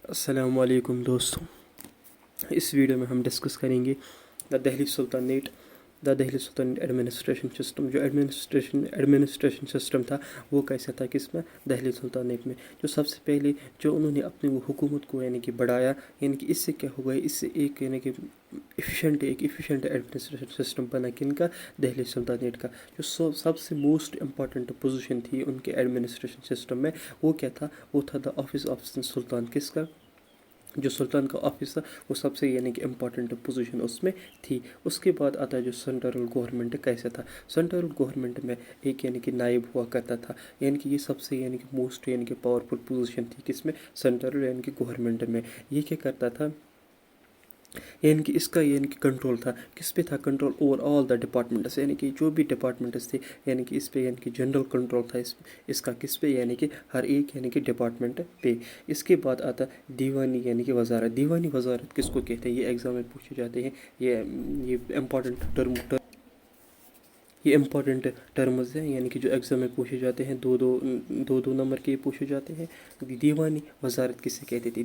السلام علیکم دوستوں، اس ویڈیو میں ہم ڈسکس کریں گے دہلی سلطنیٹ ایڈمنسٹریشن سسٹم۔ جو ایڈمنسٹریشن سسٹم تھا وہ کیسا تھا کس میں؟ دہلی سلطنیٹ میں۔ جو سب سے پہلے جو انہوں نے اپنی وہ حکومت کو بڑھایا، اس سے کیا ہوا، اس سے ایک ایفیشینٹ ایڈمنسٹریشن سسٹم بنا کن کا؟ دہلی سلطنیٹ کا۔ جو سب سے موسٹ امپورٹنٹ پوزیشن تھی ان کے ایڈمنسٹریشن سسٹم میں، وہ کیا تھا؟ وہ تھا دا آفس آف سلطان۔ کس کا؟ جو سلطان کا آفس تھا وہ سب سے امپورٹنٹ پوزیشن اس میں تھی۔ اس کے بعد آتا ہے جو سینٹرل گورنمنٹ کیسا تھا۔ سینٹرل گورنمنٹ میں ایک نائب ہوا کرتا تھا، یہ سب سے موسٹ پاورفل پوزیشن تھی کس میں؟ سینٹرل گورنمنٹ میں۔ یہ کیا کرتا تھا؟ اس کا کنٹرول تھا، کس پہ تھا control? Over all the departments, جو بھی ڈپارٹمنٹس تھے اس پہ جنرل کنٹرول تھا اس کا کس پہ؟ ہر ایک ڈپارٹمنٹ پہ۔ اس کے بعد آتا دیوانی وزارت۔ دیوانی وزارت کس کو کہتے ہیں؟ یہ ایگزام میں پوچھے جاتے ہیں، یہ امپورٹنٹ ٹرمز ہیں، جو ایگزام میں پوچھے جاتے ہیں، دو نمبر کے پوچھے جاتے ہیں۔ دیوانی وزارت کس سے کہتے تھے؟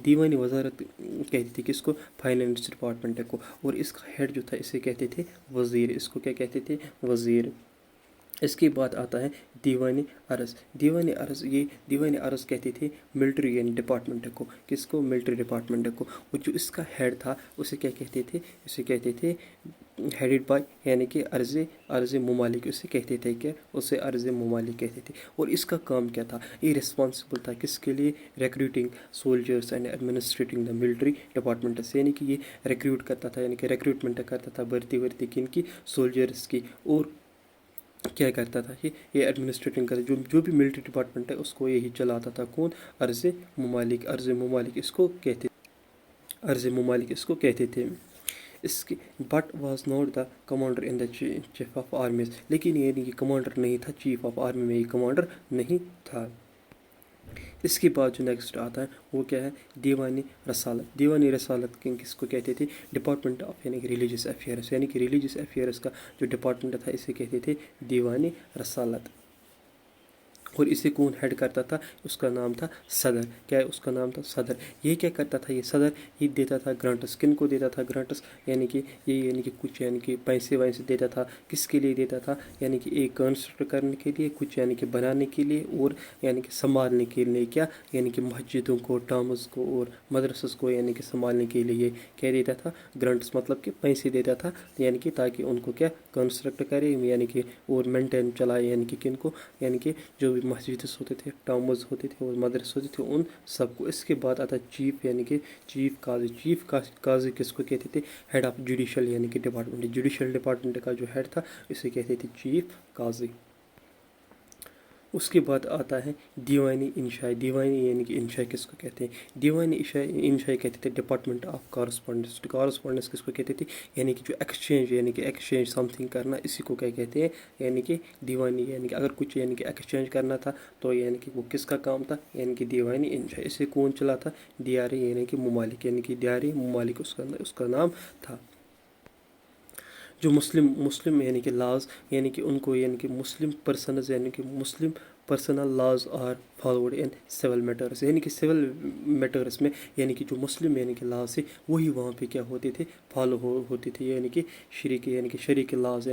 دیوانی وزارت کہتی تھی کس کو؟ فائنانس ڈپارٹمنٹ کو۔ اور اس کا ہیڈ جو تھا اسے کہتے تھے وزیر۔ اس کو کیا کہتے تھے؟ وزیر۔ اس کے بعد آتا ہے دیوانی عرض۔ دیوانی عرض کہتے تھے ملٹری ڈپارٹمنٹ کو۔ کس کو؟ ملٹری ڈپارٹمنٹ کو۔ اور جو اس کا ہیڈ تھا اسے کیا کہتے تھے؟ اسے کہتے تھے ہیڈڈ بائی عرض ممالک۔ اسے کہتے تھے کہ اسے عرض ممالک کہتے تھے۔ اور اس کا کام کیا تھا؟ یہ رسپانسبل تھا کس کے لیے؟ Recruiting soldiers and administrating the military departments, کہ یہ ریکروٹ کرتا تھا، ریکروٹمنٹ کرتا تھا بھرتی کن کی؟ سولجرس کی۔ اور کیا کرتا تھا یہ ایڈمنسٹریٹنگ کرتا، جو بھی ملٹری ڈپارٹمنٹ ہے اس کو یہی چلاتا تھا۔ کون؟ عرض ممالک۔ عرض ممالک اس کو کہتے تھے۔ اس کی but was not the commander in the chief of armies, لیکن یہ کمانڈر نہیں تھا، چیف آف آرمی میں یہ کمانڈر نہیں تھا۔ اس کے بعد جو نیکسٹ آتا ہے وہ کیا ہے؟ دیوانی رسالت۔ دیوانی رسالت کس کو کہتے تھے؟ Department of religious affairs, religious affairs کا جو ڈپارٹمنٹ تھا اسے کہتے تھے دیوانی رسالت۔ اور اسے کون ہیڈ کرتا تھا؟ اس کا نام تھا صدر۔ کیا اس کا نام تھا؟ صدر۔ یہ کیا کرتا تھا یہ صدر؟ یہ دیتا تھا گرانٹس۔ کن کو دیتا تھا گرانٹس؟ یہ کچھ پیسے ویسے دیتا تھا۔ کس کے لیے دیتا تھا؟ ایک کنسٹرکٹ کرنے کے لیے، کچھ بنانے کے لیے، اور سنبھالنے کے لیے کیا؟ مسجدوں کو، ٹامز کو اور مدرسوں کو سنبھالنے کے لیے کیا دیتا تھا؟ گرانٹس، مطلب کہ پیسے دیتا تھا، تاکہ ان کو کیا کنسٹرکٹ کرے، اور مینٹین چلائے، کن کو؟ جو بھی مسجدس ہوتے تھے، ٹامز ہوتے تھے اور مدرسے ہوتے تھے، ان سب کو۔ اس کے بعد آتا چیف، چیف قاضی۔ چیف قاضی کس کو کہتے تھے؟ Head of judicial department. Judicial department کا جو ہیڈ تھا اسے کہتے تھے چیف قاضی۔ اس کے بعد آتا ہے دیوانی انشاء۔ دیوانی انشاء کس کو کہتے ہیں؟ دیوانی انشاء کہتے تھے ڈپارٹمنٹ آف کارسپونڈنس۔ کارسپونڈنس کس کو کہتے تھے؟ جو ایکسچینج، ایکسچینج سم تھنگ کرنا، اسی کو کیا کہتے ہیں؟ دیوانی۔ اگر کچھ ایکسچینج کرنا تھا تو وہ کس کا کام تھا؟ دیوانی انشاء۔ اسے کون چلا تھا؟ دیار ممالک، دیار ممالک اس کا نام تھا۔ جو مسلم لاز، ان کو Muslim persons, Muslim personal laws are followed in civil matters, civil matters میں جو مسلم لاز تھے وہی وہاں پہ کیا ہوتے تھے؟ فالو ہوتے تھے، شریک لاز،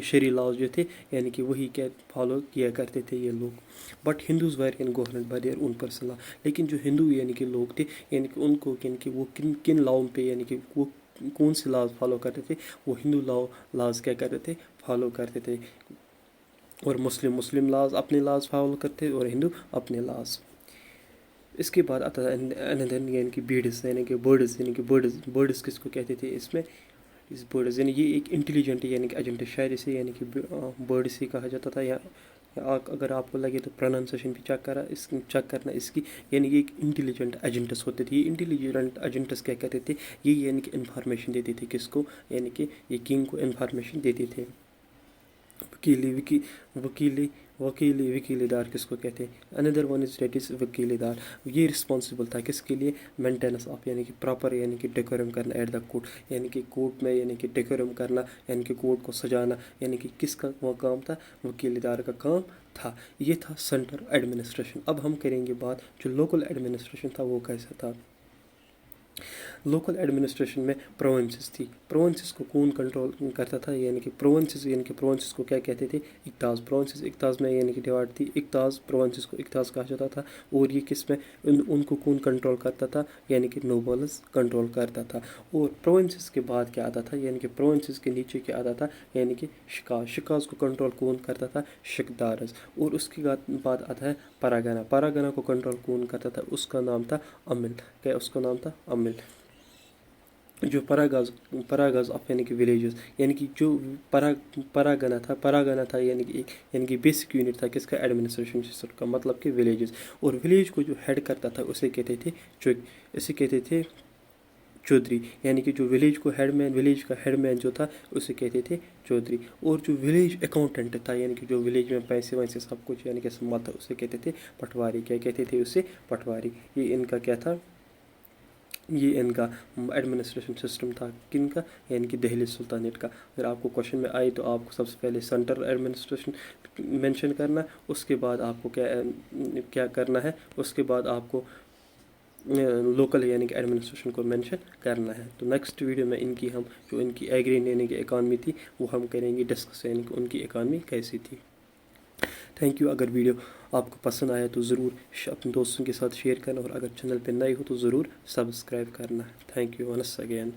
شرعی لاز جو تھے وہی کیا فالو کیا کرتے تھے یہ لوگ۔ But Hindus were government by their own personal law, لیکن جو ہندو لوگ تھے ان کو وہ کن لاؤں پہ وہ کون سے لاز فالو کرتے تھے؟ وہ ہندو لاز کیا کرتے تھے؟ فالو کرتے تھے۔ اور مسلم لاز اپنے لاز فالو کرتے اور ہندو اپنے لاز۔ اس کے بعد آتا ہے بیڈس، برڈس کس کو کہتے تھے؟ اس میں برڈز یہ ایک انٹیلیجنٹ ایجنٹ، شاید اسے برڈس ہی کہا جاتا تھا، یا اگر آپ کو لگے تو پروننسیشن بھی چیک کرنا اس کی، یہ ایک انٹیلیجنٹ ایجنٹس ہوتے تھے۔ یہ انٹیلیجنٹ ایجنٹس کیا کرتے تھے؟ یہ انفارمیشن دیتے تھے کس کو؟ یہ کنگ کو انفارمیشن دیتے تھے۔ وکیل دار کس کو کہتے ہیں؟ اندر ون از دیٹ از وکیل دار۔ یہ رسپانسبل تھا کس کے لیے؟ مینٹیننس آف پراپر ڈیکورم کرنا ایٹ دا کورٹ، کورٹ میں ڈیکورم کرنا، کورٹ کو سجانا، کس کا وہ کام تھا؟ وکیل دار کا کام تھا. یہ تھا سینٹر ایڈمنسٹریشن. اب ہم کریں گے بات جو لوکل ایڈمنسٹریشن تھا وہ کیسا تھا. لوکل ایڈمنسٹریشن میں پروونسز تھی. پروونسز کو کون کنٹرول کرتا تھا, یعنی کہ پروونسز کو کیا کہتے تھے, اقتاز. پروونسز اقتاز میں یعنی کہ ڈیوائڈ تھی. اقتاز پروونسز کو اقتاز کہا جاتا تھا. اور یہ کس میں ان کو کون کنٹرول کرتا تھا, یعنی کہ نوبلز کنٹرول کرتا تھا. اور پروونسز کے بعد کیا آتا تھا, یعنی کہ پروونسز کے نیچے کیا آتا تھا, یعنی کہ شکاز. شکاز کو کنٹرول کون کرتا تھا, شکدارز. اور اس کے بعد آتا ہے پراگنا. پراگنا کو کنٹرول کون کرتا تھا, اس کا نام تھا امل. کیا اس کا نام تھا, امل. جو پراگاز آف یعنی کہ ولیجز, یعنی کہ جو پراگنا تھا یعنی کہ بیسک یونٹ تھا کس کا, ایڈمنسٹریشن سسٹم کا, مطلب کہ ولیجز. اور ولیج کو جو ہیڈ کرتا تھا اسے کہتے تھے چودھری. یعنی کہ جو ولیج کا ہیڈ مین جو تھا اسے کہتے تھے چودھری. اور جو ولیج اکاؤنٹنٹ تھا, یعنی کہ جو ولیج میں پیسے ویسے سب کچھ یعنی کہ سنبھالتا اسے کہتے تھے پٹواری. کیا کہتے تھے اسے, پٹواری. یہ ان کا کیا تھا, یہ ان کا ایڈمنسٹریشن سسٹم تھا. کن کا, یعنی کہ دہلی سلطنت کا. اگر آپ کو کوشچن میں آئی تو آپ کو سب سے پہلے سینٹرل ایڈمنسٹریشن مینشن کرنا, اس کے بعد آپ کو کیا کرنا ہے, اس کے بعد آپ کو لوکل یعنی کہ ایڈمنسٹریشن کو مینشن کرنا ہے. تو نیکسٹ ویڈیو میں ان کی ایگری یعنی کہ اکانومی تھی وہ ہم کریں گے ڈسکس, یعنی کہ ان کی اکانومی کیسی تھی. Thank you. اگر ویڈیو آپ کو پسند آیا تو ضرور اپنے دوستوں کے ساتھ شیئر کرنا, اور اگر چینل پہ نئے ہو تو ضرور سبسکرائب کرنا. Thank you once again.